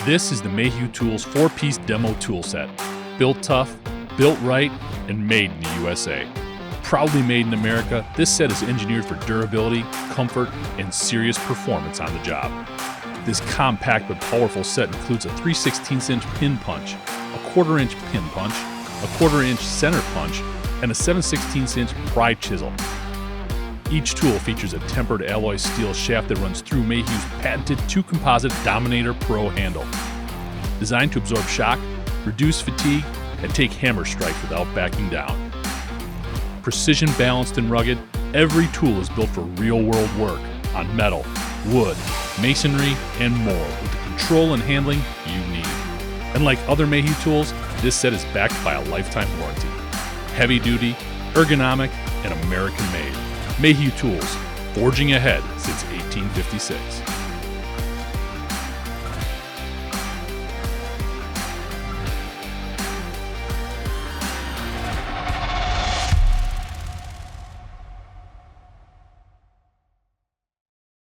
This is the Mayhew Tools 4-piece demo tool set. Built tough, built right, and made in the USA. Proudly made in America, this set is engineered for durability, comfort, and serious performance on the job. This compact but powerful set includes a 3/16" pin punch, a 1/4" pin punch, a 1/4" center punch, and a 7/16" pry chisel. Each tool features a tempered alloy steel shaft that runs through Mayhew's patented 2-composite Dominator Pro handle. Designed to absorb shock, reduce fatigue, and take hammer strikes without backing down. Precision balanced and rugged, every tool is built for real-world work on metal, wood, masonry, and more with the control and handling you need. And like other Mayhew tools, this set is backed by a lifetime warranty. Heavy-duty, ergonomic, and American-made. Mayhew Tools, forging ahead since 1856.